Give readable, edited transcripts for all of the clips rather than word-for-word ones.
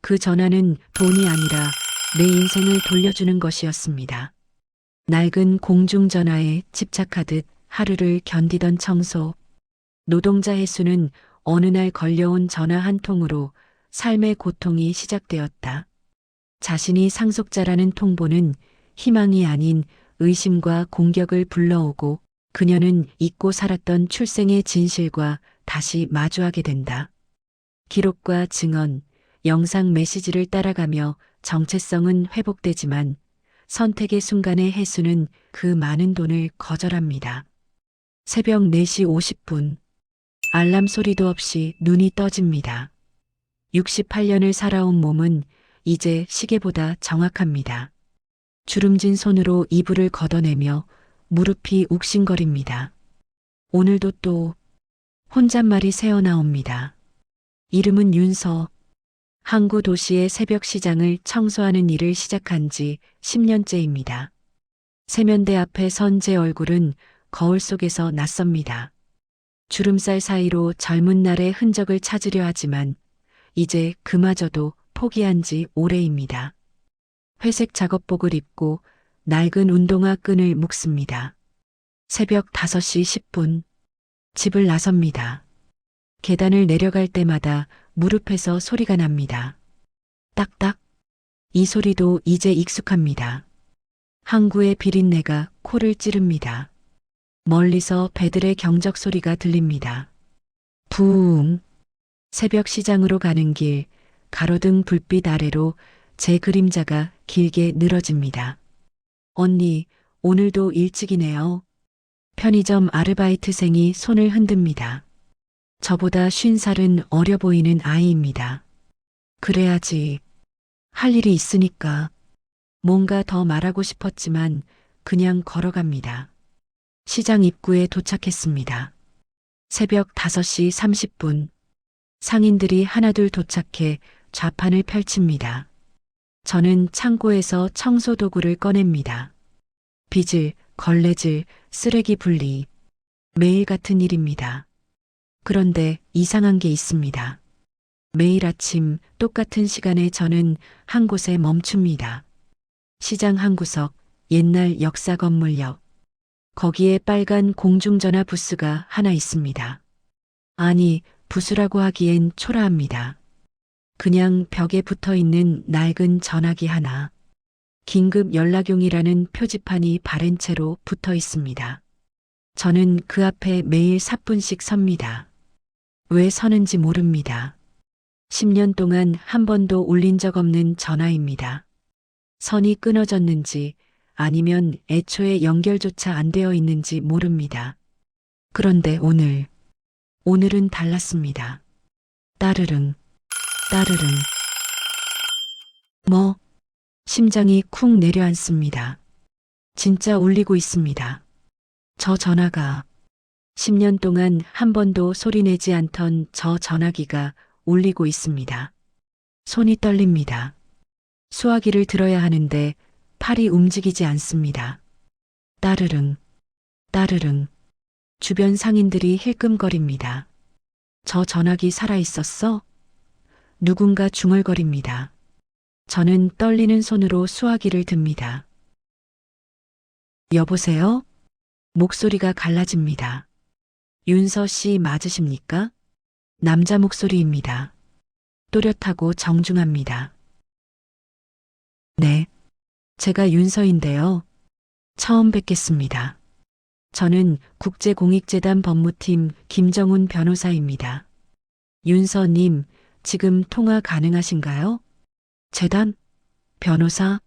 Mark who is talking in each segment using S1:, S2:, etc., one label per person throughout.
S1: 그 전화는 돈이 아니라 내 인생을 돌려주는 것이었습니다. 낡은 공중전화에 집착하듯 하루를 견디던 청소. 노동자의 수는 어느 날 걸려온 전화 한 통으로 삶의 고통이 시작되었다. 자신이 상속자라는 통보는 희망이 아닌 의심과 공격을 불러오고 그녀는 잊고 살았던 출생의 진실과 다시 마주하게 된다. 기록과 증언, 영상 메시지를 따라가며 정체성은 회복되지만 선택의 순간의 해수는 그 많은 돈을 거절합니다. 새벽 4시 50분. 알람 소리도 없이 눈이 떠집니다. 68년을 살아온 몸은 이제 시계보다 정확합니다. 주름진 손으로 이불을 걷어내며 무릎이 욱신거립니다. 오늘도 또 혼잣말이 새어나옵니다. 이름은 윤서. 항구 도시의 새벽 시장을 청소하는 일을 시작한 지 10년째입니다. 세면대 앞에 선 제 얼굴은 거울 속에서 낯섭니다. 주름살 사이로 젊은 날의 흔적을 찾으려 하지만 이제 그마저도 포기한 지 오래입니다. 회색 작업복을 입고 낡은 운동화 끈을 묶습니다. 새벽 5시 10분. 집을 나섭니다. 계단을 내려갈 때마다 무릎에서 소리가 납니다. 딱딱. 이 소리도 이제 익숙합니다. 항구의 비린내가 코를 찌릅니다. 멀리서 배들의 경적 소리가 들립니다. 부웅. 새벽 시장으로 가는 길, 가로등 불빛 아래로 제 그림자가 길게 늘어집니다. 언니, 오늘도 일찍이네요. 편의점 아르바이트생이 손을 흔듭니다. 저보다 50살은 어려 보이는 아이입니다. 그래야지. 할 일이 있으니까. 뭔가 더 말하고 싶었지만 그냥 걸어갑니다. 시장 입구에 도착했습니다. 새벽 5시 30분. 상인들이 하나둘 도착해 좌판을 펼칩니다. 저는 창고에서 청소 도구를 꺼냅니다. 빗을, 걸레질, 쓰레기 분리. 매일 같은 일입니다. 그런데 이상한 게 있습니다. 매일 아침 똑같은 시간에 저는 한 곳에 멈춥니다. 시장 한 구석, 옛날 역사 건물 옆. 거기에 빨간 공중전화 부스가 하나 있습니다. 아니, 부스라고 하기엔 초라합니다. 그냥 벽에 붙어 있는 낡은 전화기 하나. 긴급 연락용이라는 표지판이 바랜 채로 붙어 있습니다. 저는 그 앞에 매일 4분씩 섭니다. 왜 서는지 모릅니다. 10년 동안 한 번도 울린 적 없는 전화입니다. 선이 끊어졌는지 아니면 애초에 연결조차 안 되어 있는지 모릅니다. 그런데 오늘은 달랐습니다. 따르릉, 따르릉. 뭐? 심장이 쿵 내려앉습니다. 진짜 울리고 있습니다. 저 전화가 10년 동안 한 번도 소리내지 않던 저 전화기가 울리고 있습니다. 손이 떨립니다. 수화기를 들어야 하는데 팔이 움직이지 않습니다. 따르릉, 따르릉. 주변 상인들이 힐끔거립니다. 저 전화기 살아있었어? 누군가 중얼거립니다. 저는 떨리는 손으로 수화기를 듭니다. 여보세요? 목소리가 갈라집니다. 윤서 씨 맞으십니까? 남자 목소리입니다. 또렷하고 정중합니다. 네, 제가 윤서인데요. 처음 뵙겠습니다. 저는 국제공익재단 법무팀 김정훈 변호사입니다. 윤서님, 지금 통화 가능하신가요? 재단? 변호사?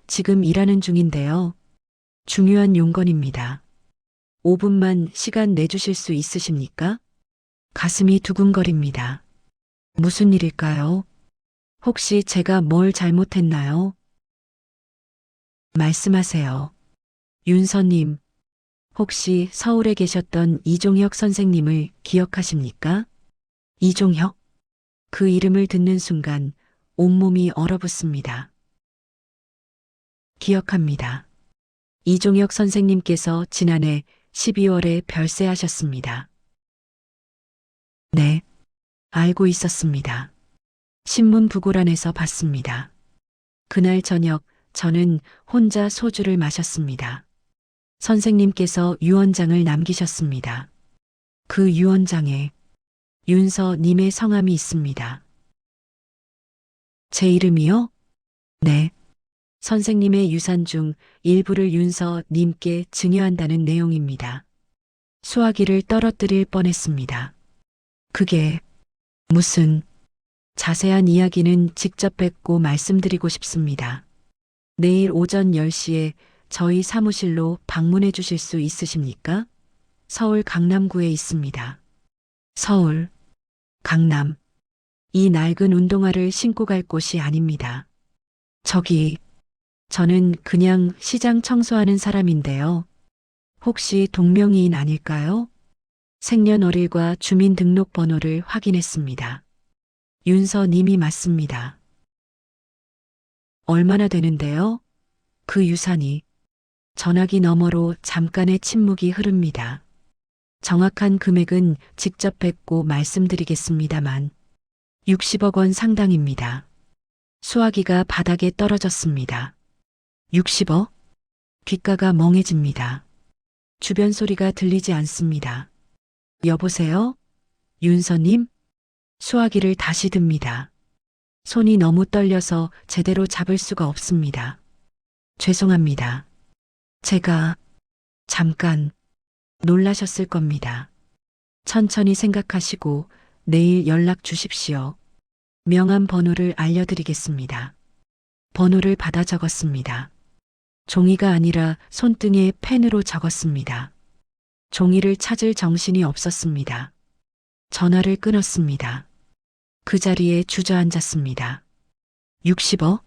S1: 지금 일하는 중인데요. 중요한 용건입니다. 5분만 시간 내주실 수 있으십니까? 가슴이 두근거립니다. 무슨 일일까요? 혹시 제가 뭘 잘못했나요? 말씀하세요. 윤서님, 혹시 서울에 계셨던 이종혁 선생님을 기억하십니까? 이종혁? 그 이름을 듣는 순간 온몸이 얼어붙습니다. 기억합니다. 이종혁 선생님께서 지난해 12월에 별세하셨습니다. 네, 알고 있었습니다. 신문 부고란에서 봤습니다. 그날 저녁 저는 혼자 소주를 마셨습니다. 선생님께서 유언장을 남기셨습니다. 그 유언장에 윤서님의 성함이 있습니다. 제 이름이요? 네. 선생님의 유산 중 일부를 윤서님께 증여한다는 내용입니다. 수화기를 떨어뜨릴 뻔했습니다. 그게 무슨 자세한 이야기는 직접 뵙고 말씀드리고 싶습니다. 내일 오전 10시에 저희 사무실로 방문해 주실 수 있으십니까? 서울 강남구에 있습니다. 서울, 강남. 이 낡은 운동화를 신고 갈 곳이 아닙니다. 저는 그냥 시장 청소하는 사람인데요. 혹시 동명이인 아닐까요? 생년월일과 주민등록번호를 확인했습니다. 윤서님이 맞습니다. 얼마나 되는데요? 그 유산이. 전화기 너머로 잠깐의 침묵이 흐릅니다. 정확한 금액은 직접 뵙고 말씀드리겠습니다만 60억 원 상당입니다. 수화기가 바닥에 떨어졌습니다. 60억? 귓가가 멍해집니다. 주변 소리가 들리지 않습니다. 여보세요? 윤서님? 수화기를 다시 듭니다. 손이 너무 떨려서 제대로 잡을 수가 없습니다. 죄송합니다. 제가 잠깐 놀라셨을 겁니다. 천천히 생각하시고 내일 연락 주십시오. 명함 번호를 알려드리겠습니다. 번호를 받아 적었습니다. 종이가 아니라 손등에 펜으로 적었습니다. 종이를 찾을 정신이 없었습니다. 전화를 끊었습니다. 그 자리에 주저앉았습니다. 60억?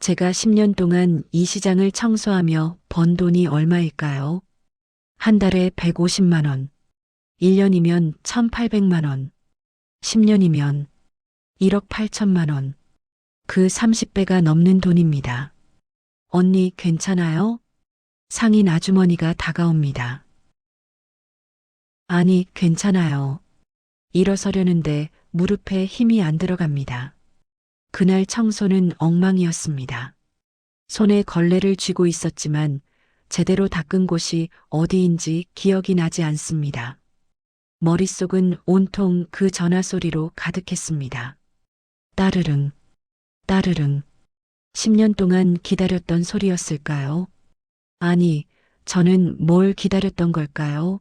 S1: 제가 10년 동안 이 시장을 청소하며 번 돈이 얼마일까요? 한 달에 150만 원, 1년이면 1,800만 원, 10년이면 1억 8천만 원. 그 30배가 넘는 돈입니다. 언니 괜찮아요? 상인 아주머니가 다가옵니다. 아니, 괜찮아요. 일어서려는데 무릎에 힘이 안 들어갑니다. 그날 청소는 엉망이었습니다. 손에 걸레를 쥐고 있었지만 제대로 닦은 곳이 어디인지 기억이 나지 않습니다. 머릿속은 온통 그 전화 소리로 가득했습니다. 따르릉, 따르릉. 10년 동안 기다렸던 소리였을까요? 아니, 저는 뭘 기다렸던 걸까요?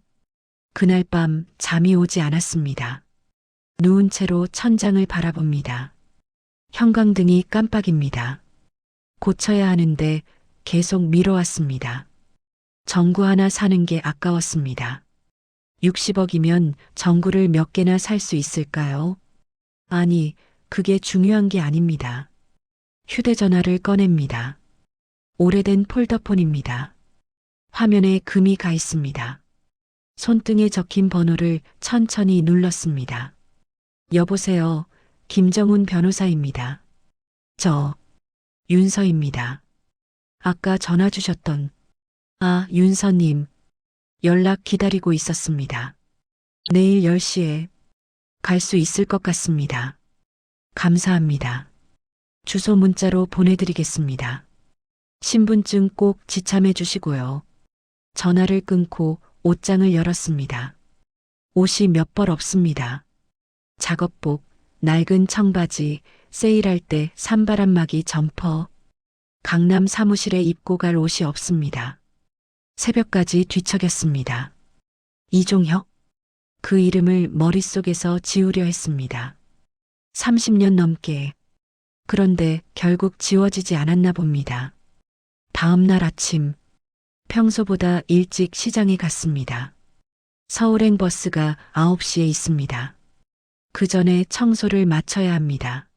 S1: 그날 밤 잠이 오지 않았습니다. 누운 채로 천장을 바라봅니다. 형광등이 깜빡입니다. 고쳐야 하는데 계속 미뤄왔습니다. 전구 하나 사는 게 아까웠습니다. 60억이면 전구를 몇 개나 살 수 있을까요? 아니, 그게 중요한 게 아닙니다. 휴대전화를 꺼냅니다. 오래된 폴더폰입니다. 화면에 금이 가 있습니다. 손등에 적힌 번호를 천천히 눌렀습니다. 여보세요, 김정훈 변호사입니다. 저, 윤서입니다. 아까 전화 주셨던, 윤서님. 연락 기다리고 있었습니다. 내일 10시에 갈 수 있을 것 같습니다. 감사합니다. 주소 문자로 보내드리겠습니다. 신분증 꼭 지참해 주시고요. 전화를 끊고 옷장을 열었습니다. 옷이 몇 벌 없습니다. 작업복, 낡은 청바지, 세일할 때 산바람막이 점퍼. 강남 사무실에 입고 갈 옷이 없습니다. 새벽까지 뒤척였습니다. 이종혁? 그 이름을 머릿속에서 지우려 했습니다. 30년 넘게. 그런데 결국 지워지지 않았나 봅니다. 다음 날 아침, 평소보다 일찍 시장에 갔습니다. 서울행 버스가 9시에 있습니다. 그 전에 청소를 마쳐야 합니다.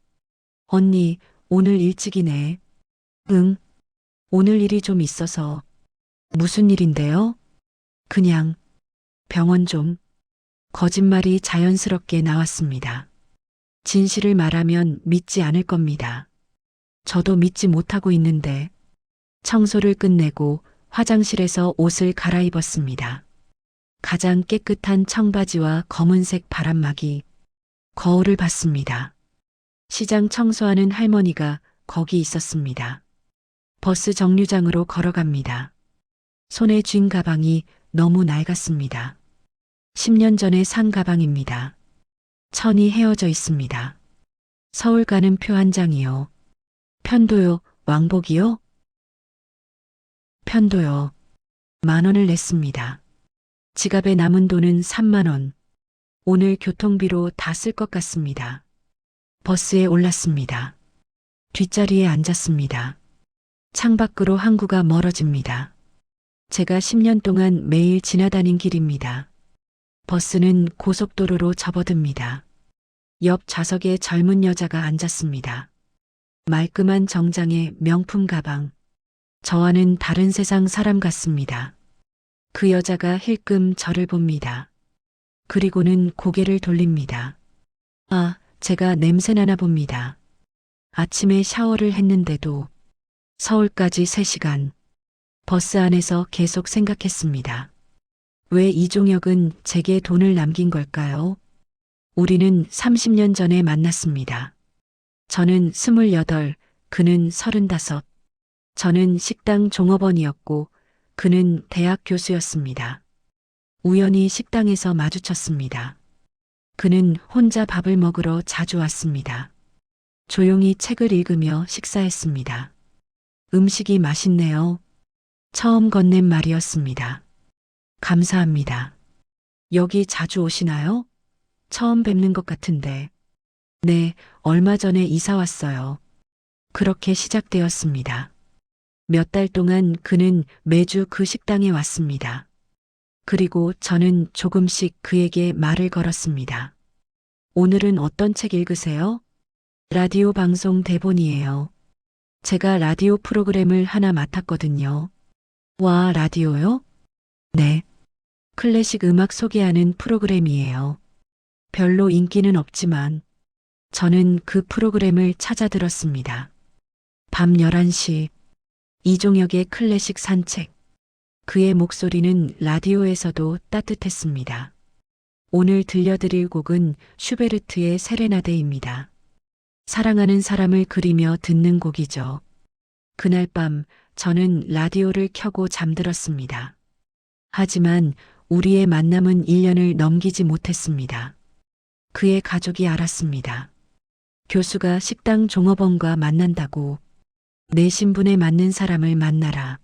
S1: 언니, 오늘 일찍이네. 응, 오늘 일이 좀 있어서. 무슨 일인데요? 그냥 병원 좀. 거짓말이 자연스럽게 나왔습니다. 진실을 말하면 믿지 않을 겁니다. 저도 믿지 못하고 있는데 청소를 끝내고 화장실에서 옷을 갈아입었습니다. 가장 깨끗한 청바지와 검은색 바람막이. 거울을 봤습니다. 시장 청소하는 할머니가 거기 있었습니다. 버스 정류장으로 걸어갑니다. 손에 쥔 가방이 너무 낡았습니다. 10년 전에 산 가방입니다. 천이 헤어져 있습니다. 서울 가는 표 한 장이요. 편도요, 왕복이요? 편도요. 10,000원을 냈습니다. 지갑에 남은 돈은 30,000원. 오늘 교통비로 다 쓸 것 같습니다. 버스에 올랐습니다. 뒷자리에 앉았습니다. 창밖으로 항구가 멀어집니다. 제가 10년 동안 매일 지나다닌 길입니다. 버스는 고속도로로 접어듭니다. 옆 좌석에 젊은 여자가 앉았습니다. 말끔한 정장에 명품 가방. 저와는 다른 세상 사람 같습니다. 그 여자가 힐끔 저를 봅니다. 그리고는 고개를 돌립니다. 아, 제가 냄새나나 봅니다. 아침에 샤워를 했는데도 서울까지 3시간. 버스 안에서 계속 생각했습니다. 왜 이종혁은 제게 돈을 남긴 걸까요? 우리는 30년 전에 만났습니다. 저는 28, 그는 35. 저는 식당 종업원이었고 그는 대학 교수였습니다. 우연히 식당에서 마주쳤습니다. 그는 혼자 밥을 먹으러 자주 왔습니다. 조용히 책을 읽으며 식사했습니다. 음식이 맛있네요. 처음 건넨 말이었습니다. 감사합니다. 여기 자주 오시나요? 처음 뵙는 것 같은데. 네, 얼마 전에 이사 왔어요. 그렇게 시작되었습니다. 몇 달 동안 그는 매주 그 식당에 왔습니다. 그리고 저는 조금씩 그에게 말을 걸었습니다. 오늘은 어떤 책 읽으세요? 라디오 방송 대본이에요. 제가 라디오 프로그램을 하나 맡았거든요. 와, 라디오요? 네. 클래식 음악 소개하는 프로그램이에요. 별로 인기는 없지만 저는 그 프로그램을 찾아 들었습니다. 밤 11시 이종혁의 클래식 산책. 그의 목소리는 라디오에서도 따뜻했습니다. 오늘 들려드릴 곡은 슈베르트의 세레나데입니다. 사랑하는 사람을 그리며 듣는 곡이죠. 그날 밤 저는 라디오를 켜고 잠들었습니다. 하지만 우리의 만남은 1년을 넘기지 못했습니다. 그의 가족이 알았습니다. 교수가 식당 종업원과 만난다고. 내 신분에 맞는 사람을 만나라.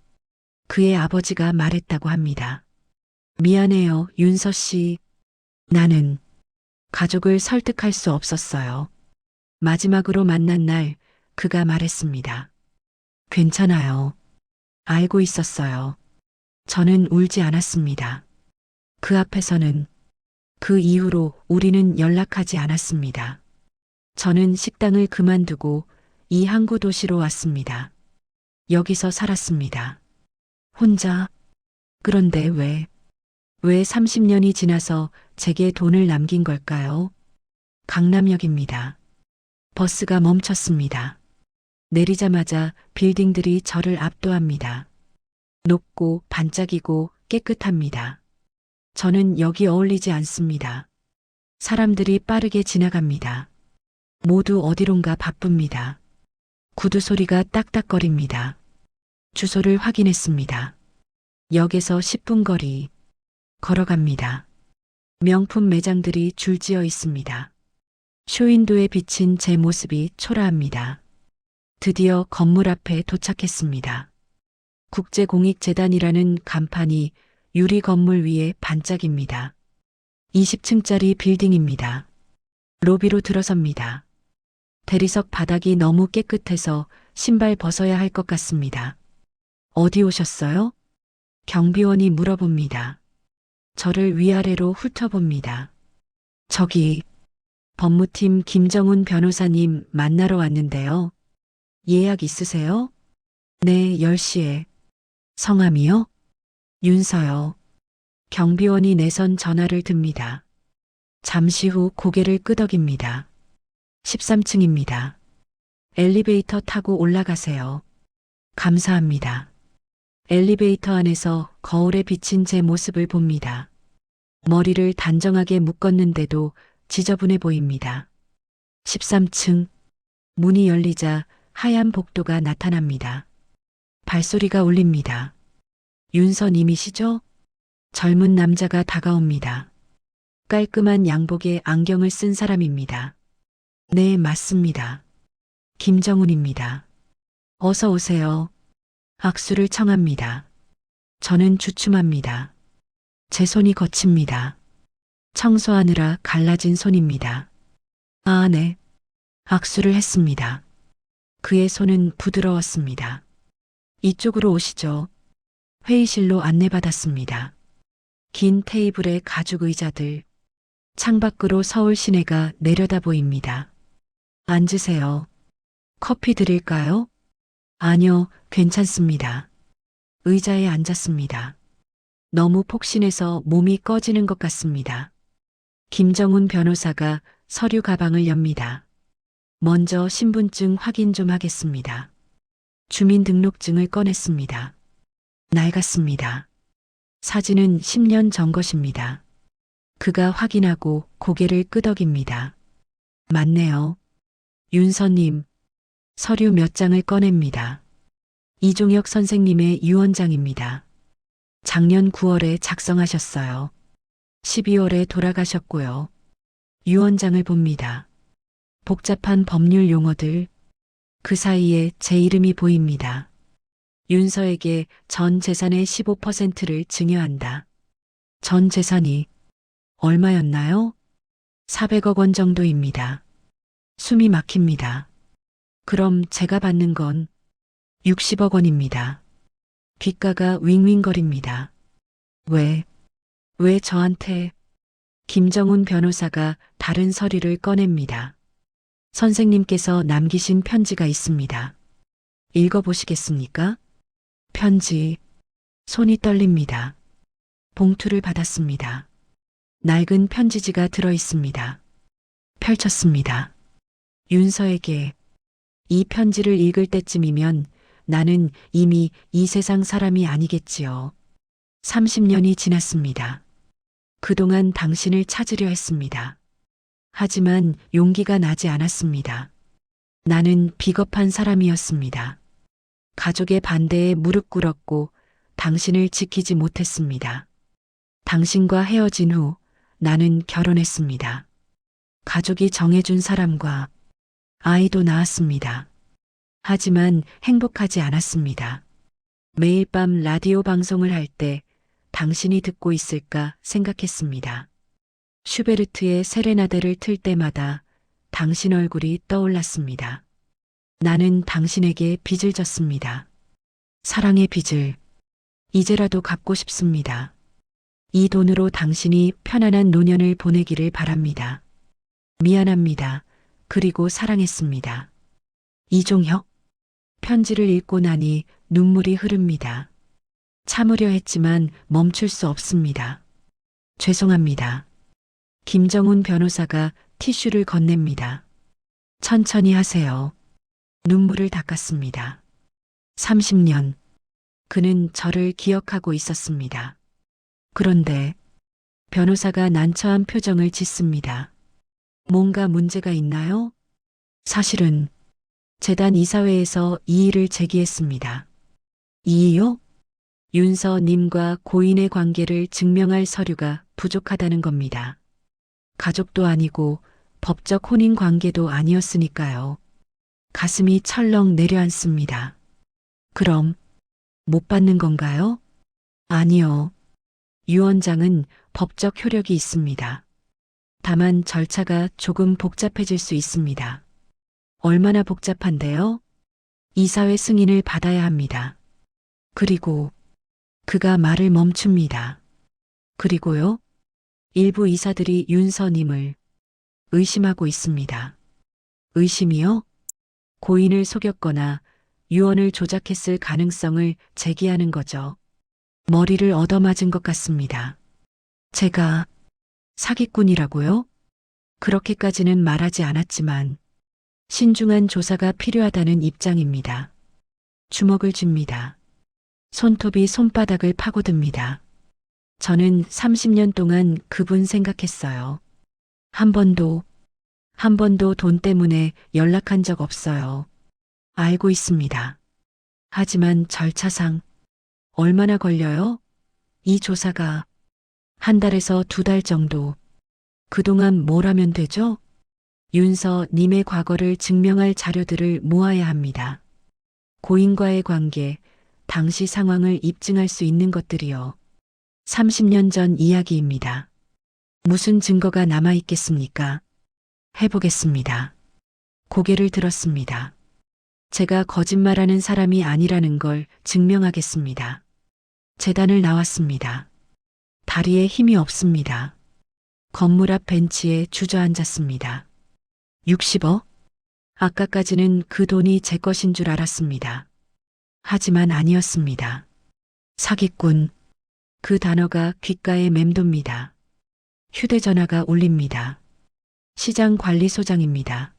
S1: 그의 아버지가 말했다고 합니다. 미안해요, 윤서 씨. 나는 가족을 설득할 수 없었어요. 마지막으로 만난 날 그가 말했습니다. 괜찮아요. 알고 있었어요. 저는 울지 않았습니다. 그 앞에서는. 그 이후로 우리는 연락하지 않았습니다. 저는 식당을 그만두고 이 항구 도시로 왔습니다. 여기서 살았습니다. 혼자. 그런데 왜 30년이 지나서 제게 돈을 남긴 걸까요? 강남역입니다. 버스가 멈췄습니다. 내리자마자 빌딩들이 저를 압도합니다. 높고 반짝이고 깨끗합니다. 저는 여기 어울리지 않습니다. 사람들이 빠르게 지나갑니다. 모두 어디론가 바쁩니다. 구두 소리가 딱딱거립니다. 주소를 확인했습니다. 역에서 10분 거리. 걸어갑니다. 명품 매장들이 줄지어 있습니다. 쇼윈도에 비친 제 모습이 초라합니다. 드디어 건물 앞에 도착했습니다. 국제공익재단이라는 간판이 유리 건물 위에 반짝입니다. 20층짜리 빌딩입니다. 로비로 들어섭니다. 대리석 바닥이 너무 깨끗해서 신발 벗어야 할 것 같습니다. 어디 오셨어요? 경비원이 물어봅니다. 저를 위아래로 훑어봅니다. 저기 법무팀 김정훈 변호사님 만나러 왔는데요. 예약 있으세요? 네, 10시에. 성함이요? 윤서요. 경비원이 내선 전화를 듭니다. 잠시 후 고개를 끄덕입니다. 13층입니다. 엘리베이터 타고 올라가세요. 감사합니다. 엘리베이터 안에서 거울에 비친 제 모습을 봅니다. 머리를 단정하게 묶었는데도 지저분해 보입니다. 13층. 문이 열리자 하얀 복도가 나타납니다. 발소리가 울립니다. 윤서님이시죠? 젊은 남자가 다가옵니다. 깔끔한 양복에 안경을 쓴 사람입니다. 네, 맞습니다. 김정훈입니다. 어서 오세요. 악수를 청합니다. 저는 주춤합니다. 제 손이 거칩니다. 청소하느라 갈라진 손입니다. 아, 네. 악수를 했습니다. 그의 손은 부드러웠습니다. 이쪽으로 오시죠. 회의실로 안내받았습니다. 긴 테이블에 가죽 의자들, 창밖으로 서울 시내가 내려다 보입니다. 앉으세요. 커피 드릴까요? 아니요, 괜찮습니다. 의자에 앉았습니다. 너무 폭신해서 몸이 꺼지는 것 같습니다. 김정훈 변호사가 서류 가방을 엽니다. 먼저 신분증 확인 좀 하겠습니다. 주민등록증을 꺼냈습니다. 낡았습니다. 사진은 10년 전 것입니다. 그가 확인하고 고개를 끄덕입니다. 맞네요. 윤서님, 서류 몇 장을 꺼냅니다. 이종혁 선생님의 유언장입니다. 작년 9월에 작성하셨어요. 12월에 돌아가셨고요. 유언장을 봅니다. 복잡한 법률 용어들, 그 사이에 제 이름이 보입니다. 윤서에게 전 재산의 15%를 증여한다. 전 재산이 얼마였나요? 400억 원 정도입니다. 숨이 막힙니다. 그럼 제가 받는 건 60억 원입니다. 귓가가 윙윙거립니다. 왜 저한테? 김정훈 변호사가 다른 서류를 꺼냅니다. 선생님께서 남기신 편지가 있습니다. 읽어보시겠습니까? 편지. 손이 떨립니다. 봉투를 받았습니다. 낡은 편지지가 들어 있습니다. 펼쳤습니다. 윤서에게 이 편지를 읽을 때쯤이면 나는 이미 이 세상 사람이 아니겠지요. 30년이 지났습니다. 그동안 당신을 찾으려 했습니다. 하지만 용기가 나지 않았습니다. 나는 비겁한 사람이었습니다. 가족의 반대에 무릎 꿇었고 당신을 지키지 못했습니다. 당신과 헤어진 후 나는 결혼했습니다. 가족이 정해준 사람과 아이도 낳았습니다. 하지만 행복하지 않았습니다. 매일 밤 라디오 방송을 할 때 당신이 듣고 있을까 생각했습니다. 슈베르트의 세레나데를 틀 때마다 당신 얼굴이 떠올랐습니다. 나는 당신에게 빚을 졌습니다. 사랑의 빚을 이제라도 갚고 싶습니다. 이 돈으로 당신이 편안한 노년을 보내기를 바랍니다. 미안합니다. 그리고 사랑했습니다. 이종혁. 편지를 읽고 나니 눈물이 흐릅니다. 참으려 했지만 멈출 수 없습니다. 죄송합니다. 김정훈 변호사가 티슈를 건넵니다. 천천히 하세요. 눈물을 닦았습니다. 30년. 그는 저를 기억하고 있었습니다. 그런데 변호사가 난처한 표정을 짓습니다. 뭔가 문제가 있나요? 사실은 재단 이사회에서 이의를 제기했습니다. 이의요? 윤서님과 고인의 관계를 증명할 서류가 부족하다는 겁니다. 가족도 아니고 법적 혼인 관계도 아니었으니까요. 가슴이 철렁 내려앉습니다. 그럼 못 받는 건가요? 아니요. 유언장은 법적 효력이 있습니다. 다만 절차가 조금 복잡해질 수 있습니다. 얼마나 복잡한데요? 이사회 승인을 받아야 합니다. 그리고 그가 말을 멈춥니다. 그리고요? 일부 이사들이 윤서님을 의심하고 있습니다. 의심이요? 고인을 속였거나 유언을 조작했을 가능성을 제기하는 거죠. 머리를 얻어맞은 것 같습니다. 제가 사기꾼이라고요? 그렇게까지는 말하지 않았지만 신중한 조사가 필요하다는 입장입니다. 주먹을 쥡니다. 손톱이 손바닥을 파고듭니다. 저는 30년 동안 그분 생각했어요. 한 한 번도 돈 때문에 연락한 적 없어요. 알고 있습니다. 하지만 절차상 얼마나 걸려요? 이 조사가 한 달에서 두 달 정도. 그동안 뭘 하면 되죠? 윤서님의 과거를 증명할 자료들을 모아야 합니다. 고인과의 관계, 당시 상황을 입증할 수 있는 것들이요. 30년 전 이야기입니다. 무슨 증거가 남아 있겠습니까? 해보겠습니다. 고개를 들었습니다. 제가 거짓말하는 사람이 아니라는 걸 증명하겠습니다. 재단을 나왔습니다. 다리에 힘이 없습니다. 건물 앞 벤치에 주저앉았습니다. 60억? 아까까지는 그 돈이 제 것인 줄 알았습니다. 하지만 아니었습니다. 사기꾼. 그 단어가 귓가에 맴돕니다. 휴대전화가 울립니다. 시장관리소장입니다.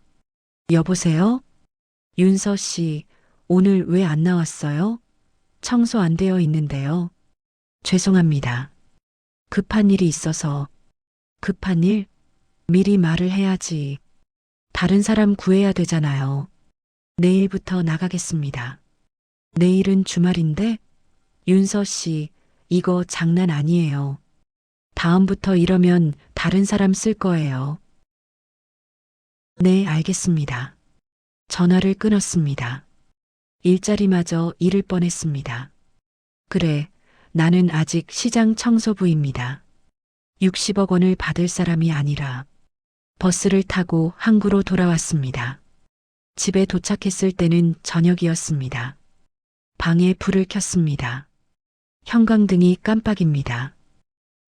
S1: 여보세요? 윤서 씨, 오늘 왜 안 나왔어요? 청소 안 되어 있는데요. 죄송합니다. 급한 일이 있어서. 급한 일? 미리 말을 해야지. 다른 사람 구해야 되잖아요. 내일부터 나가겠습니다. 내일은 주말인데? 윤서 씨, 이거 장난 아니에요. 다음부터 이러면 다른 사람 쓸 거예요. 네, 알겠습니다. 전화를 끊었습니다. 일자리마저 잃을 뻔했습니다. 그래, 나는 아직 시장 청소부입니다. 60억 원을 받을 사람이 아니라 버스를 타고 항구로 돌아왔습니다. 집에 도착했을 때는 저녁이었습니다. 방에 불을 켰습니다. 형광등이 깜빡입니다.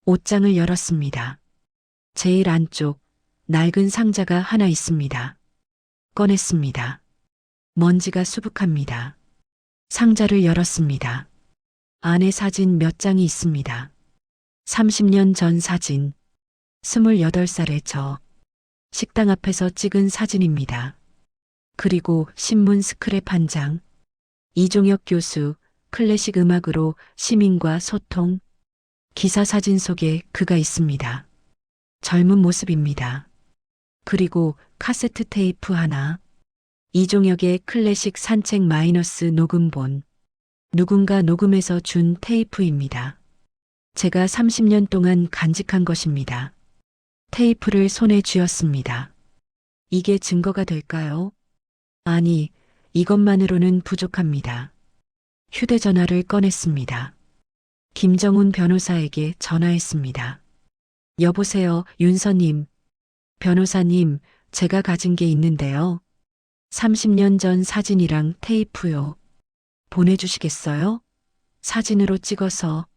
S1: 옷장을 열었습니다. 제일 안쪽 낡은 상자가 하나 있습니다. 꺼냈습니다. 먼지가 수북합니다. 상자를 열었습니다. 안에 사진 몇 장이 있습니다. 30년 전 사진. 28살의 저. 식당 앞에서 찍은 사진입니다. 그리고 신문 스크랩 한 장. 이종혁 교수, 클래식 음악으로 시민과 소통. 기사 사진 속에 그가 있습니다. 젊은 모습입니다. 그리고 카세트 테이프 하나. 이종혁의 클래식 산책 마이너스 녹음본. 누군가 녹음해서 준 테이프입니다. 제가 30년 동안 간직한 것입니다. 테이프를 손에 쥐었습니다. 이게 증거가 될까요? 아니, 이것만으로는 부족합니다. 휴대전화를 꺼냈습니다. 김정훈 변호사에게 전화했습니다. 여보세요, 윤서님. 변호사님, 제가 가진 게 있는데요. 30년 전 사진이랑 테이프요. 보내주시겠어요? 사진으로 찍어서.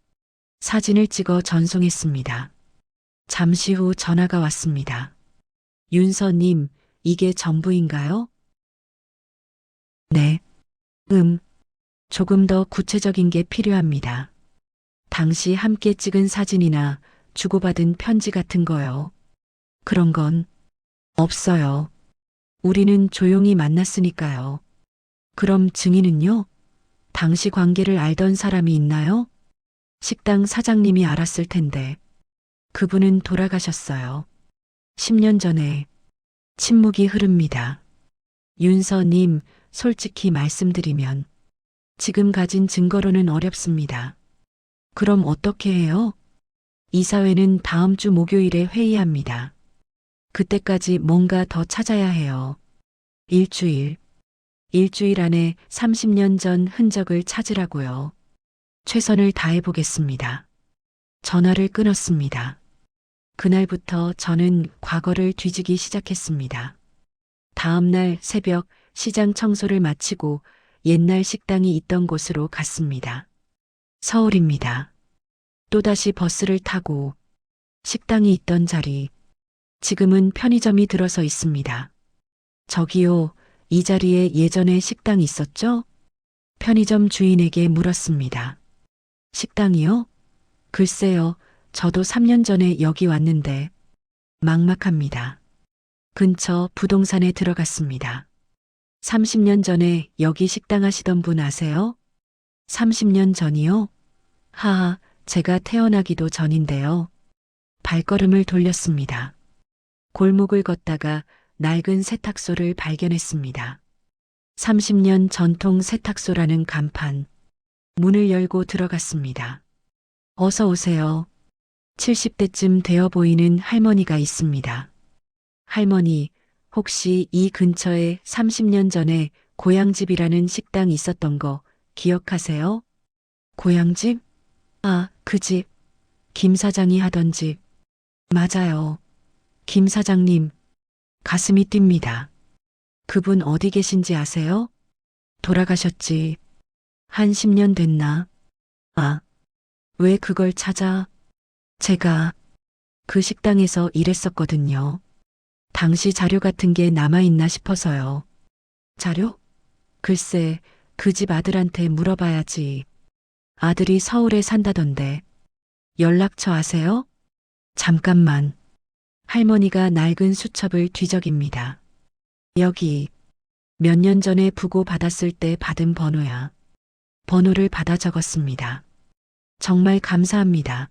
S1: 사진을 찍어 전송했습니다. 잠시 후 전화가 왔습니다. 윤서님, 이게 전부인가요? 네. 조금 더 구체적인 게 필요합니다. 당시 함께 찍은 사진이나 주고받은 편지 같은 거요. 그런 건 없어요. 우리는 조용히 만났으니까요. 그럼 증인은요? 당시 관계를 알던 사람이 있나요? 식당 사장님이 알았을 텐데. 그분은 돌아가셨어요. 10년 전에. 침묵이 흐릅니다. 윤서님, 솔직히 말씀드리면 지금 가진 증거로는 어렵습니다. 그럼 어떻게 해요? 이사회는 다음 주 목요일에 회의합니다. 그때까지 뭔가 더 찾아야 해요. 일주일 안에 30년 전 흔적을 찾으라고요. 최선을 다해 보겠습니다. 전화를 끊었습니다. 그날부터 저는 과거를 뒤지기 시작했습니다. 다음 날 새벽 시장 청소를 마치고 옛날 식당이 있던 곳으로 갔습니다. 서울입니다. 또다시 버스를 타고 식당이 있던 자리, 지금은 편의점이 들어서 있습니다. 저기요, 이 자리에 예전에 식당 있었죠? 편의점 주인에게 물었습니다. 식당이요? 글쎄요, 저도 3년 전에 여기 왔는데 막막합니다. 근처 부동산에 들어갔습니다. 30년 전에 여기 식당 하시던 분 아세요? 30년 전이요? 하하, 제가 태어나기도 전인데요. 발걸음을 돌렸습니다. 골목을 걷다가 낡은 세탁소를 발견했습니다. 30년 전통 세탁소라는 간판. 문을 열고 들어갔습니다. 어서 오세요. 70대쯤 되어 보이는 할머니가 있습니다. 할머니, 혹시 이 근처에 30년 전에 고향집이라는 식당 있었던 거 기억하세요? 고향집? 아, 그 집. 김 사장이 하던 집. 맞아요. 김 사장님. 가슴이 뜁니다. 그분 어디 계신지 아세요? 돌아가셨지. 한 10년 됐나? 아, 왜 그걸 찾아? 제가 그 식당에서 일했었거든요. 당시 자료 같은 게 남아있나 싶어서요. 자료? 글쎄, 그 집 아들한테 물어봐야지. 아들이 서울에 산다던데. 연락처 아세요? 잠깐만. 할머니가 낡은 수첩을 뒤적입니다. 여기 몇 년 전에 부고 받았을 때 받은 번호야. 번호를 받아 적었습니다. 정말 감사합니다.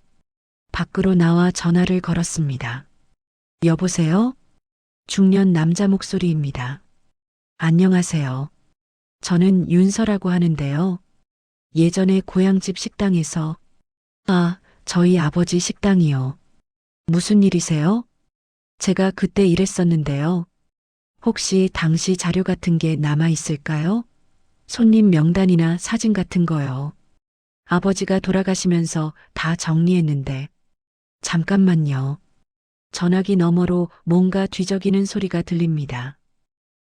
S1: 밖으로 나와 전화를 걸었습니다. 여보세요? 중년 남자 목소리입니다. 안녕하세요. 저는 윤서라고 하는데요. 예전에 고향집 식당에서, 아, 저희 아버지 식당이요. 무슨 일이세요? 제가 그때 일했었는데요. 혹시 당시 자료 같은 게 남아 있을까요? 손님 명단이나 사진 같은 거요. 아버지가 돌아가시면서 다 정리했는데. 잠깐만요. 전화기 너머로 뭔가 뒤적이는 소리가 들립니다.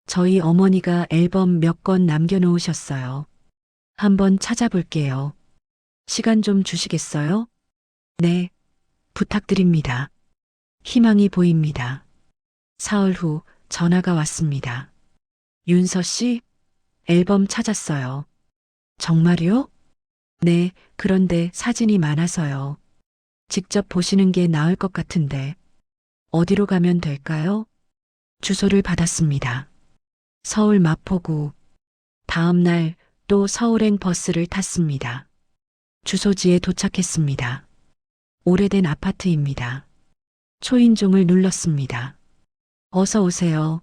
S1: 저희 어머니가 앨범 몇 권 남겨놓으셨어요. 한번 찾아볼게요. 시간 좀 주시겠어요? 네, 부탁드립니다. 희망이 보입니다. 사흘 후 전화가 왔습니다. 윤서 씨, 앨범 찾았어요. 정말요? 네, 그런데 사진이 많아서요. 직접 보시는 게 나을 것 같은데. 어디로 가면 될까요? 주소를 받았습니다. 서울 마포구. 다음 날 또 서울행 버스를 탔습니다. 주소지에 도착했습니다. 오래된 아파트입니다. 초인종을 눌렀습니다. 어서 오세요.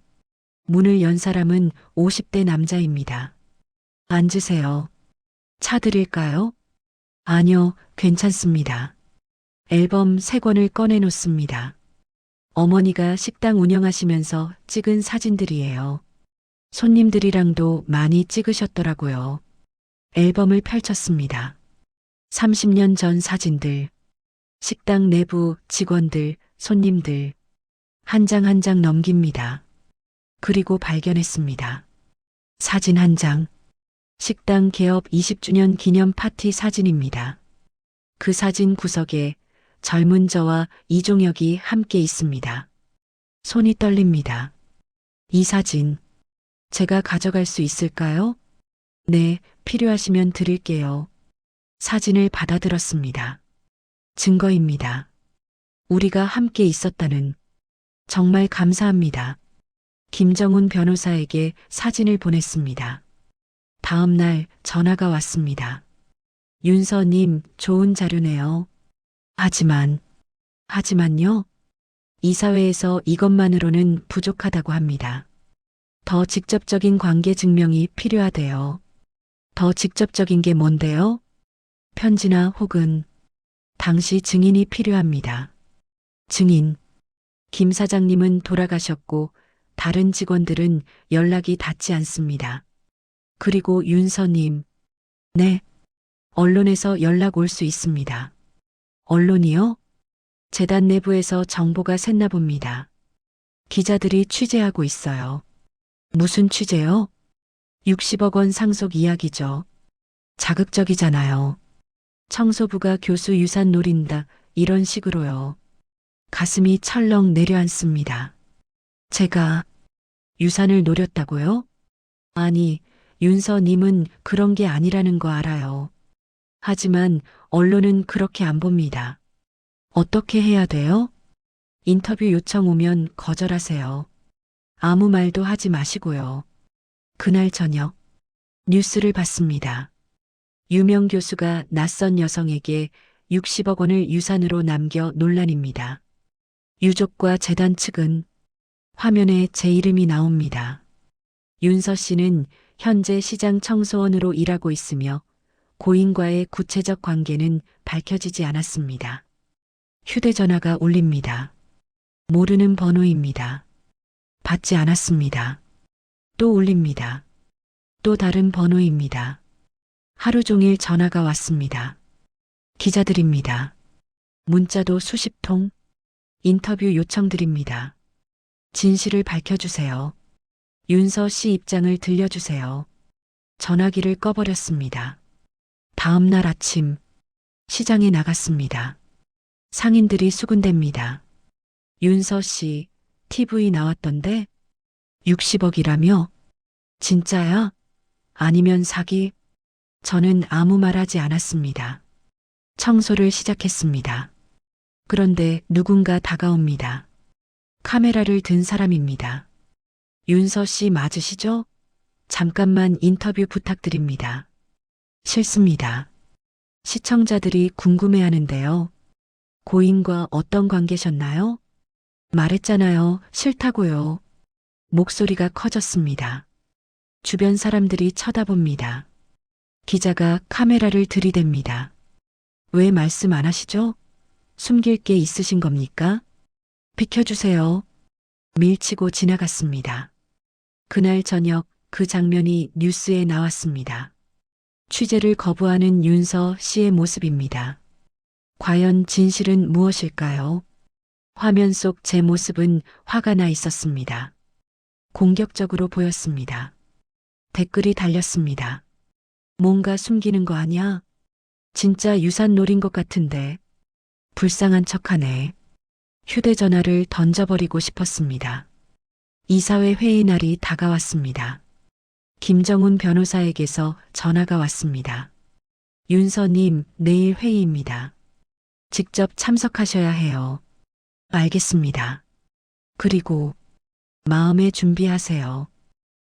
S1: 문을 연 사람은 50대 남자입니다. 앉으세요. 차 드릴까요? 아니요, 괜찮습니다. 앨범 3권을 꺼내놓습니다. 어머니가 식당 운영하시면서 찍은 사진들이에요. 손님들이랑도 많이 찍으셨더라고요. 앨범을 펼쳤습니다. 30년 전 사진들, 식당 내부 직원들, 손님들, 한 장 한 장 넘깁니다. 그리고 발견했습니다. 사진 한 장, 식당 개업 20주년 기념 파티 사진입니다. 그 사진 구석에 젊은 저와 이종혁이 함께 있습니다. 손이 떨립니다. 이 사진, 제가 가져갈 수 있을까요? 네, 필요하시면 드릴게요. 사진을 받아들었습니다. 증거입니다. 우리가 함께 있었다는. 정말 감사합니다. 김정훈 변호사에게 사진을 보냈습니다. 다음 날 전화가 왔습니다. 윤서님, 좋은 자료네요. 하지만요. 이사회에서 이것만으로는 부족하다고 합니다. 더 직접적인 관계 증명이 필요하대요. 더 직접적인 게 뭔데요? 편지나 혹은 당시 증인이 필요합니다. 증인. 김 사장님은 돌아가셨고 다른 직원들은 연락이 닿지 않습니다. 그리고 윤서님. 네. 언론에서 연락 올 수 있습니다. 언론이요? 재단 내부에서 정보가 샜나 봅니다. 기자들이 취재하고 있어요. 무슨 취재요? 60억 원 상속 이야기죠. 자극적이잖아요. 청소부가 교수 유산 노린다, 이런 식으로요. 가슴이 철렁 내려앉습니다. 제가 유산을 노렸다고요? 아니, 윤서님은 그런 게 아니라는 거 알아요. 하지만 언론은 그렇게 안 봅니다. 어떻게 해야 돼요? 인터뷰 요청 오면 거절하세요. 아무 말도 하지 마시고요. 그날 저녁 뉴스를 봤습니다. 유명 교수가 낯선 여성에게 60억 원을 유산으로 남겨 논란입니다. 유족과 재단 측은 화면에 제 이름이 나옵니다. 윤서 씨는 현재 시장 청소원으로 일하고 있으며 고인과의 구체적 관계는 밝혀지지 않았습니다. 휴대전화가 울립니다. 모르는 번호입니다. 받지 않았습니다. 또 울립니다. 또 다른 번호입니다. 하루 종일 전화가 왔습니다. 기자들입니다. 문자도 수십 통, 인터뷰 요청드립니다. 진실을 밝혀주세요. 윤서 씨 입장을 들려주세요. 전화기를 꺼버렸습니다. 다음 날 아침, 시장에 나갔습니다. 상인들이 수군댑니다. 윤서 씨, TV 나왔던데? 60억이라며? 진짜야? 아니면 사기? 저는 아무 말 하지 않았습니다. 청소를 시작했습니다. 그런데 누군가 다가옵니다. 카메라를 든 사람입니다. 윤서 씨 맞으시죠? 잠깐만 인터뷰 부탁드립니다. 싫습니다. 시청자들이 궁금해하는데요. 고인과 어떤 관계셨나요? 말했잖아요. 싫다고요. 목소리가 커졌습니다. 주변 사람들이 쳐다봅니다. 기자가 카메라를 들이댑니다. 왜 말씀 안 하시죠? 숨길 게 있으신 겁니까? 비켜주세요. 밀치고 지나갔습니다. 그날 저녁 그 장면이 뉴스에 나왔습니다. 취재를 거부하는 윤서 씨의 모습입니다. 과연 진실은 무엇일까요? 화면 속 제 모습은 화가 나 있었습니다. 공격적으로 보였습니다. 댓글이 달렸습니다. 뭔가 숨기는 거 아니야? 진짜 유산 노린 것 같은데. 불쌍한 척하네. 휴대전화를 던져버리고 싶었습니다. 이사회 회의 날이 다가왔습니다. 김정훈 변호사에게서 전화가 왔습니다. 윤서님, 내일 회의입니다. 직접 참석하셔야 해요. 알겠습니다. 그리고 마음의 준비하세요.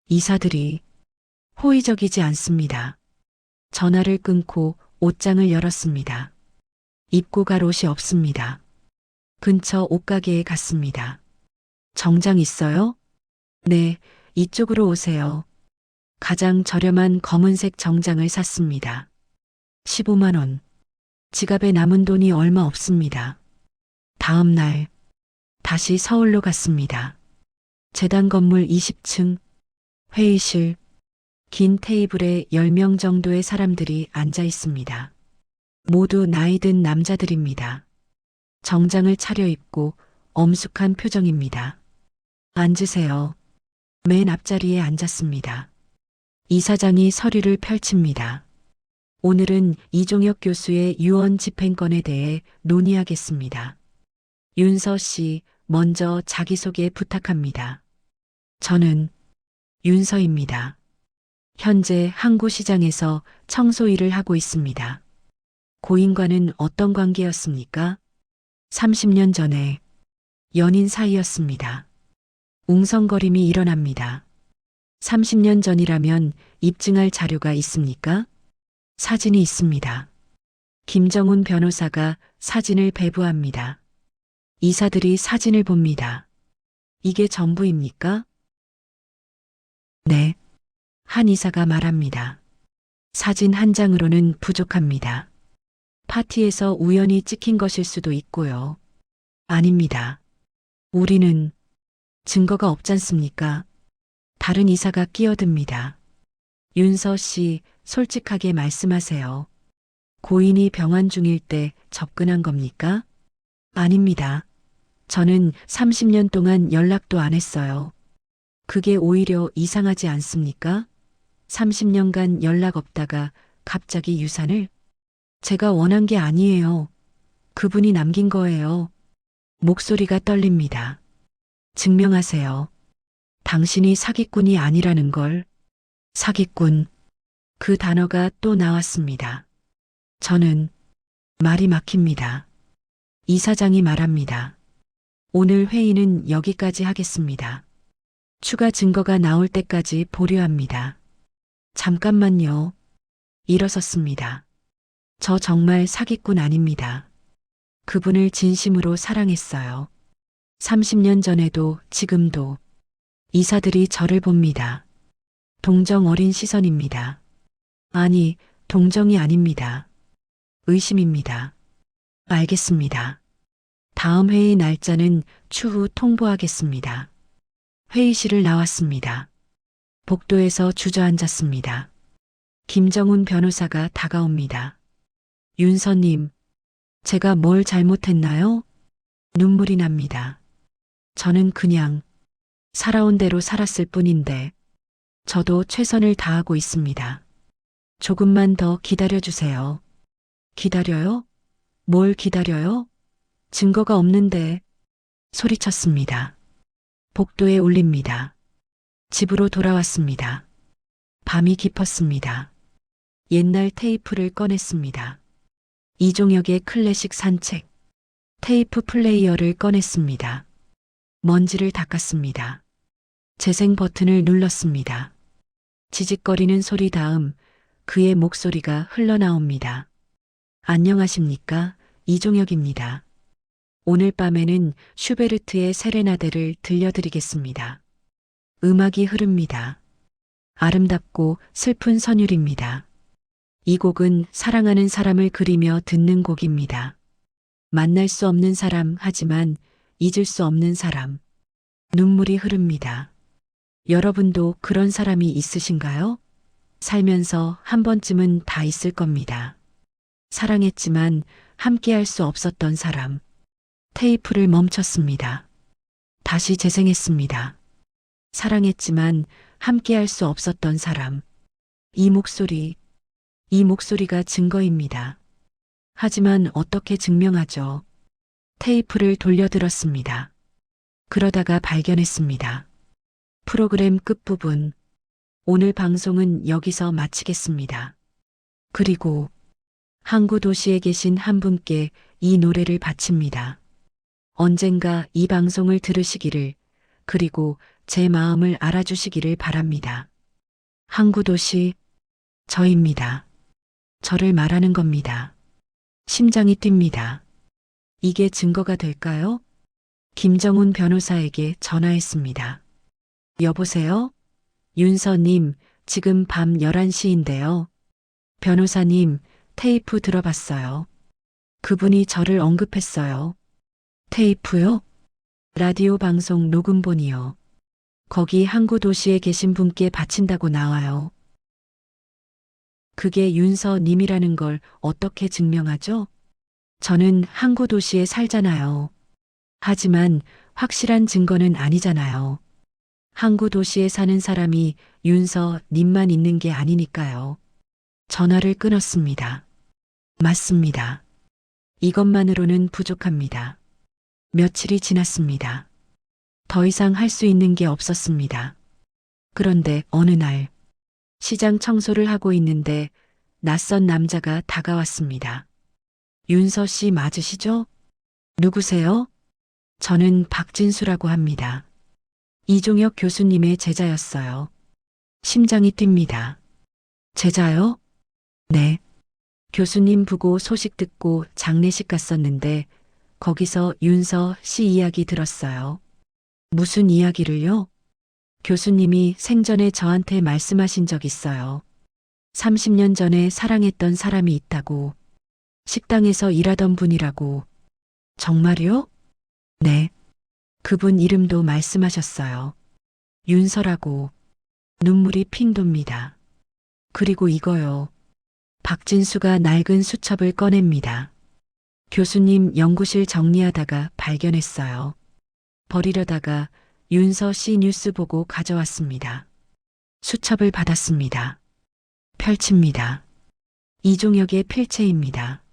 S1: 이사들이 호의적이지 않습니다. 전화를 끊고 옷장을 열었습니다. 입고 갈 옷이 없습니다. 근처 옷가게에 갔습니다. 정장 있어요? 네, 이쪽으로 오세요. 가장 저렴한 검은색 정장을 샀습니다. 15만 원. 지갑에 남은 돈이 얼마 없습니다. 다음 날 다시 서울로 갔습니다. 재단 건물 20층 회의실, 긴 테이블에 10명 정도의 사람들이 앉아 있습니다. 모두 나이 든 남자들입니다. 정장을 차려입고 엄숙한 표정입니다. 앉으세요. 맨 앞자리에 앉았습니다. 이사장이 서류를 펼칩니다. 오늘은 이종혁 교수의 유언 집행권에 대해 논의하겠습니다. 윤서 씨, 먼저 자기소개 부탁합니다. 저는 윤서입니다. 현재 항구시장에서 청소 일을 하고 있습니다. 고인과는 어떤 관계였습니까? 30년 전에 연인 사이였습니다. 웅성거림이 일어납니다. 30년 전이라면 입증할 자료가 있습니까? 사진이 있습니다. 김정훈 변호사가 사진을 배부합니다. 이사들이 사진을 봅니다. 이게 전부입니까? 네. 한 이사가 말합니다. 사진 한 장으로는 부족합니다. 파티에서 우연히 찍힌 것일 수도 있고요. 아닙니다. 우리는 증거가 없잖습니까? 다른 이사가 끼어듭니다. 윤서 씨, 솔직하게 말씀하세요. 고인이 병환 중일 때 접근한 겁니까? 아닙니다. 저는 30년 동안 연락도 안 했어요. 그게 오히려 이상하지 않습니까? 30년간 연락 없다가 갑자기 유산을? 제가 원한 게 아니에요. 그분이 남긴 거예요. 목소리가 떨립니다. 증명하세요. 당신이 사기꾼이 아니라는 걸. 사기꾼. 그 단어가 또 나왔습니다. 저는 말이 막힙니다. 이사장이 말합니다. 오늘 회의는 여기까지 하겠습니다. 추가 증거가 나올 때까지 보류합니다. 잠깐만요. 일어섰습니다. 저 정말 사기꾼 아닙니다. 그분을 진심으로 사랑했어요. 30년 전에도 지금도 이사들이 저를 봅니다. 동정 어린 시선입니다. 아니, 동정이 아닙니다. 의심입니다. 알겠습니다. 다음 회의 날짜는 추후 통보하겠습니다. 회의실을 나왔습니다. 복도에서 주저앉았습니다. 김정훈 변호사가 다가옵니다. 윤서님, 제가 뭘 잘못했나요? 눈물이 납니다. 저는 그냥 살아온 대로 살았을 뿐인데, 저도 최선을 다하고 있습니다. 조금만 더 기다려주세요. 기다려요? 뭘 기다려요? 증거가 없는데, 소리쳤습니다. 복도에 울립니다. 집으로 돌아왔습니다. 밤이 깊었습니다. 옛날 테이프를 꺼냈습니다. 이종혁의 클래식 산책. 테이프 플레이어를 꺼냈습니다. 먼지를 닦았습니다. 재생 버튼을 눌렀습니다. 지직거리는 소리 다음 그의 목소리가 흘러나옵니다. 안녕하십니까? 이종혁입니다. 오늘 밤에는 슈베르트의 세레나데를 들려드리겠습니다. 음악이 흐릅니다. 아름답고 슬픈 선율입니다. 이 곡은 사랑하는 사람을 그리며 듣는 곡입니다. 만날 수 없는 사람 하지만 잊을 수 없는 사람. 눈물이 흐릅니다. 여러분도 그런 사람이 있으신가요? 살면서 한 번쯤은 다 있을 겁니다. 사랑했지만 함께할 수 없었던 사람. 테이프를 멈췄습니다. 다시 재생했습니다. 사랑했지만 함께할 수 없었던 사람. 이 목소리가 증거입니다. 하지만 어떻게 증명하죠? 테이프를 돌려들었습니다. 그러다가 발견했습니다. 프로그램 끝부분. 오늘 방송은 여기서 마치겠습니다. 그리고 항구 도시에 계신 한 분께 이 노래를 바칩니다. 언젠가 이 방송을 들으시기를, 그리고 제 마음을 알아주시기를 바랍니다. 항구 도시, 저입니다. 저를 말하는 겁니다. 심장이 뜁니다. 이게 증거가 될까요? 김정훈 변호사에게 전화했습니다. 여보세요? 윤서님, 지금 밤 11시인데요. 변호사님, 테이프 들어봤어요. 그분이 저를 언급했어요. 테이프요? 라디오 방송 녹음본이요. 거기 항구 도시에 계신 분께 바친다고 나와요. 그게 윤서님이라는 걸 어떻게 증명하죠? 저는 항구 도시에 살잖아요. 하지만 확실한 증거는 아니잖아요. 항구 도시에 사는 사람이 윤서님만 있는 게 아니니까요. 전화를 끊었습니다. 맞습니다. 이것만으로는 부족합니다. 며칠이 지났습니다. 더 이상 할 수 있는 게 없었습니다. 그런데 어느 날 시장 청소를 하고 있는데 낯선 남자가 다가왔습니다. 윤서 씨 맞으시죠? 누구세요? 저는 박진수라고 합니다. 이종혁 교수님의 제자였어요. 심장이 뜁니다. 제자요? 네. 교수님 보고 소식 듣고 장례식 갔었는데 거기서 윤서 씨 이야기 들었어요. 무슨 이야기를요? 교수님이 생전에 저한테 말씀하신 적 있어요. 30년 전에 사랑했던 사람이 있다고. 식당에서 일하던 분이라고. 정말요? 네. 그분 이름도 말씀하셨어요. 윤서라고. 눈물이 핑 돕니다. 그리고 이거요. 박진수가 낡은 수첩을 꺼냅니다. 교수님 연구실 정리하다가 발견했어요. 버리려다가 윤서 씨 뉴스 보고 가져왔습니다. 수첩을 받았습니다. 펼칩니다. 이종혁의 필체입니다.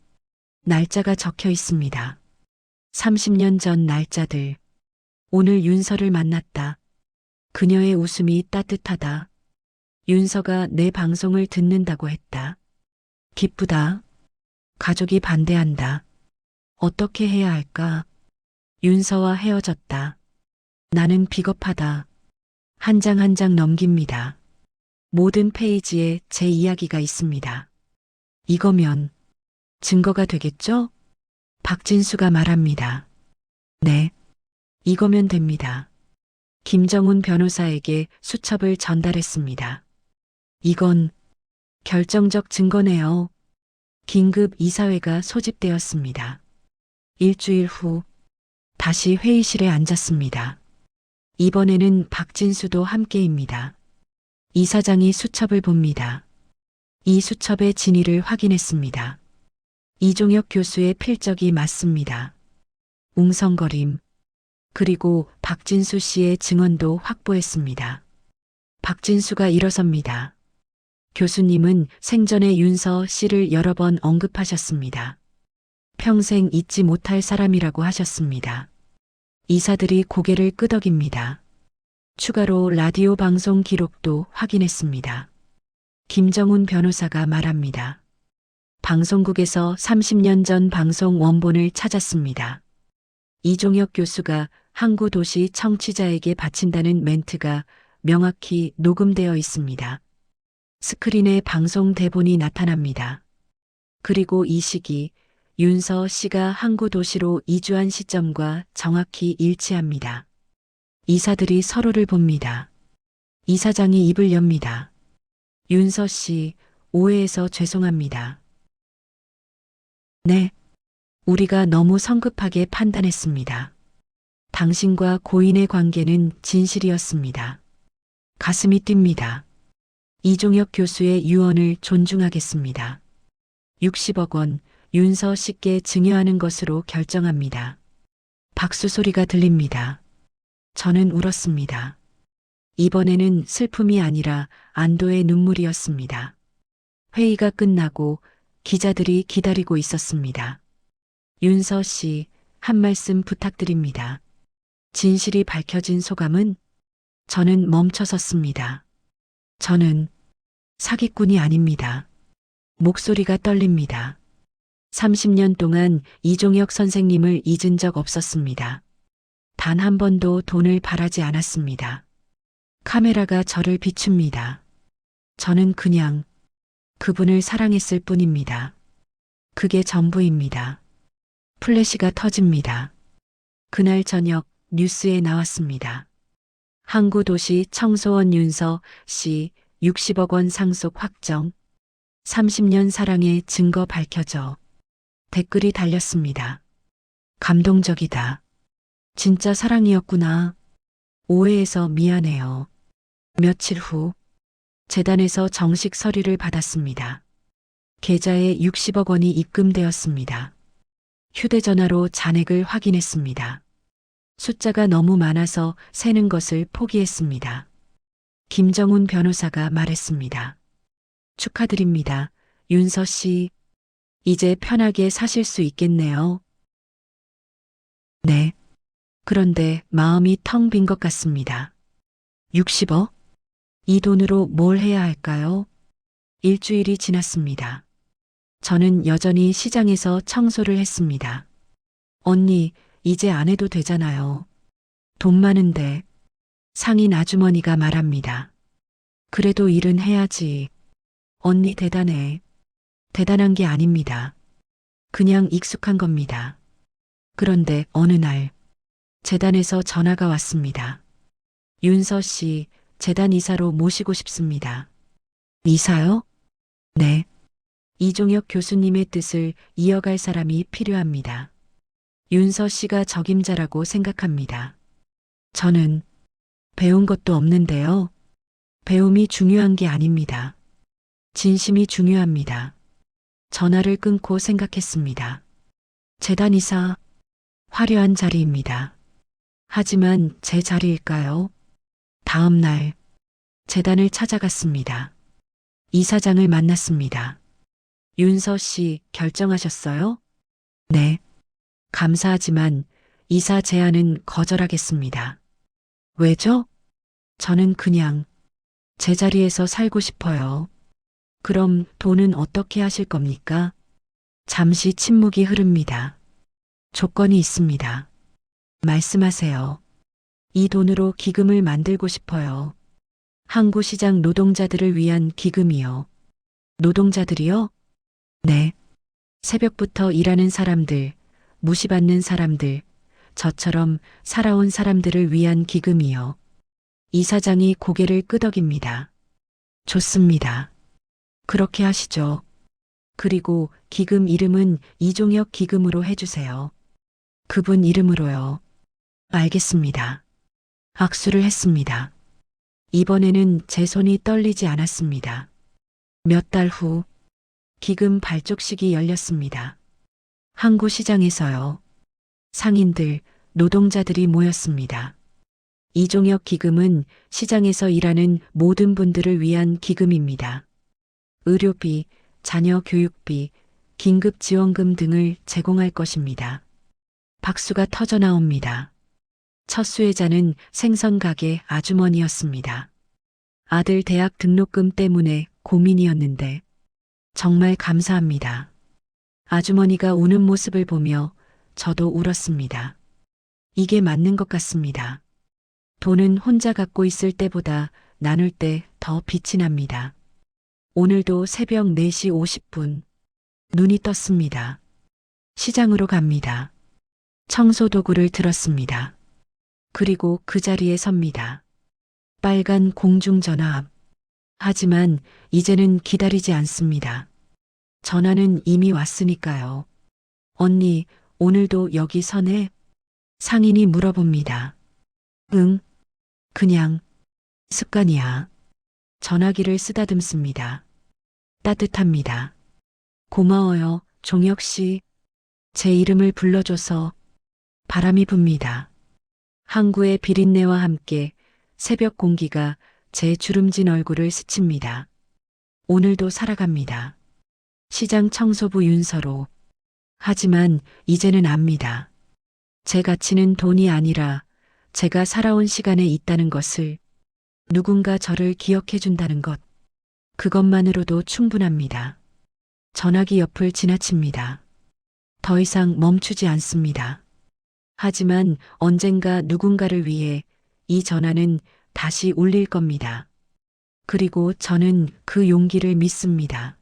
S1: 날짜가 적혀 있습니다. 30년 전 날짜들. 오늘 윤서를 만났다. 그녀의 웃음이 따뜻하다. 윤서가 내 방송을 듣는다고 했다. 기쁘다. 가족이 반대한다. 어떻게 해야 할까? 윤서와 헤어졌다. 나는 비겁하다. 한 장 한 장 넘깁니다. 모든 페이지에 제 이야기가 있습니다. 이거면 증거가 되겠죠? 박진수가 말합니다. 네. 이거면 됩니다. 김정훈 변호사에게 수첩을 전달했습니다. 이건 결정적 증거네요. 긴급 이사회가 소집되었습니다. 일주일 후 다시 회의실에 앉았습니다. 이번에는 박진수도 함께입니다. 이사장이 수첩을 봅니다. 이 수첩의 진위를 확인했습니다. 이종혁 교수의 필적이 맞습니다. 웅성거림, 그리고 박진수 씨의 증언도 확보했습니다. 박진수가 일어섭니다. 교수님은 생전에 윤서 씨를 여러 번 언급하셨습니다. 평생 잊지 못할 사람이라고 하셨습니다. 이사들이 고개를 끄덕입니다. 추가로 라디오 방송 기록도 확인했습니다. 김정훈 변호사가 말합니다. 방송국에서 30년 전 방송 원본을 찾았습니다. 이종혁 교수가 항구도시 청취자에게 바친다는 멘트가 명확히 녹음되어 있습니다. 스크린에 방송 대본이 나타납니다. 그리고 이 시기 윤서 씨가 항구도시로 이주한 시점과 정확히 일치합니다. 이사들이 서로를 봅니다. 이사장이 입을 엽니다. 윤서 씨, 오해해서 죄송합니다. 네, 우리가 너무 성급하게 판단했습니다. 당신과 고인의 관계는 진실이었습니다. 가슴이 뜁니다. 이종혁 교수의 유언을 존중하겠습니다. 60억 원 윤서 씨께 증여하는 것으로 결정합니다. 박수 소리가 들립니다. 저는 울었습니다. 이번에는 슬픔이 아니라 안도의 눈물이었습니다. 회의가 끝나고 기자들이 기다리고 있었습니다. 윤서 씨, 한 말씀 부탁드립니다. 진실이 밝혀진 소감은? 저는 멈춰섰습니다. 저는 사기꾼이 아닙니다. 목소리가 떨립니다. 30년 동안 이종혁 선생님을 잊은 적 없었습니다. 단 한 번도 돈을 바라지 않았습니다. 카메라가 저를 비춥니다. 저는 그냥 그분을 사랑했을 뿐입니다. 그게 전부입니다. 플래시가 터집니다. 그날 저녁 뉴스에 나왔습니다. 항구도시 청소원 윤서 씨 60억 원 상속 확정. 30년 사랑의 증거 밝혀져. 댓글이 달렸습니다. 감동적이다. 진짜 사랑이었구나. 오해해서 미안해요. 며칠 후 재단에서 정식 서류를 받았습니다. 계좌에 60억 원이 입금되었습니다. 휴대전화로 잔액을 확인했습니다. 숫자가 너무 많아서 세는 것을 포기했습니다. 김정훈 변호사가 말했습니다. 축하드립니다. 윤서 씨. 이제 편하게 사실 수 있겠네요. 네. 그런데 마음이 텅 빈 것 같습니다. 60억? 이 돈으로 뭘 해야 할까요? 일주일이 지났습니다. 저는 여전히 시장에서 청소를 했습니다. 언니, 이제 안 해도 되잖아요. 돈 많은데. 상인 아주머니가 말합니다. 그래도 일은 해야지. 언니 대단해. 대단한 게 아닙니다. 그냥 익숙한 겁니다. 그런데 어느 날 재단에서 전화가 왔습니다. 윤서 씨, 재단 이사로 모시고 싶습니다. 이사요? 네. 이종혁 교수님의 뜻을 이어갈 사람이 필요합니다. 윤서 씨가 적임자라고 생각합니다. 저는 배운 것도 없는데요. 배움이 중요한 게 아닙니다. 진심이 중요합니다. 전화를 끊고 생각했습니다. 재단 이사, 화려한 자리입니다. 하지만 제 자리일까요? 다음 날 재단을 찾아갔습니다. 이사장을 만났습니다. 윤서 씨 결정하셨어요? 네. 감사하지만 이사 제안은 거절하겠습니다. 왜죠? 저는 그냥 제 자리에서 살고 싶어요. 그럼 돈은 어떻게 하실 겁니까? 잠시 침묵이 흐릅니다. 조건이 있습니다. 말씀하세요. 이 돈으로 기금을 만들고 싶어요. 항구시장 노동자들을 위한 기금이요. 노동자들이요? 네. 새벽부터 일하는 사람들, 무시받는 사람들, 저처럼 살아온 사람들을 위한 기금이요. 이사장이 고개를 끄덕입니다. 좋습니다. 그렇게 하시죠. 그리고 기금 이름은 이종혁 기금으로 해주세요. 그분 이름으로요. 알겠습니다. 악수를 했습니다. 이번에는 제 손이 떨리지 않았습니다. 몇 달 후, 기금 발족식이 열렸습니다. 항구 시장에서요. 상인들, 노동자들이 모였습니다. 이종혁 기금은 시장에서 일하는 모든 분들을 위한 기금입니다. 의료비, 자녀 교육비, 긴급지원금 등을 제공할 것입니다. 박수가 터져 나옵니다. 첫 수혜자는 생선가게 아주머니였습니다. 아들 대학 등록금 때문에 고민이었는데 정말 감사합니다. 아주머니가 우는 모습을 보며 저도 울었습니다. 이게 맞는 것 같습니다. 돈은 혼자 갖고 있을 때보다 나눌 때 더 빛이 납니다. 오늘도 새벽 4시 50분. 눈이 떴습니다. 시장으로 갑니다. 청소 도구를 들었습니다. 그리고 그 자리에 섭니다. 빨간 공중전화 앞. 하지만 이제는 기다리지 않습니다. 전화는 이미 왔으니까요. 언니, 오늘도 여기 서네? 상인이 물어봅니다. 응, 그냥 습관이야. 전화기를 쓰다듬습니다. 따뜻합니다. 고마워요, 종혁 씨. 제 이름을 불러줘서. 바람이 붑니다. 항구의 비린내와 함께 새벽 공기가 제 주름진 얼굴을 스칩니다. 오늘도 살아갑니다. 시장 청소부 윤서로. 하지만 이제는 압니다. 제 가치는 돈이 아니라 제가 살아온 시간에 있다는 것을, 누군가 저를 기억해 준다는 것, 그것만으로도 충분합니다. 전화기 옆을 지나칩니다. 더 이상 멈추지 않습니다. 하지만 언젠가 누군가를 위해 이 전화는 다시 울릴 겁니다. 그리고 저는 그 용기를 믿습니다.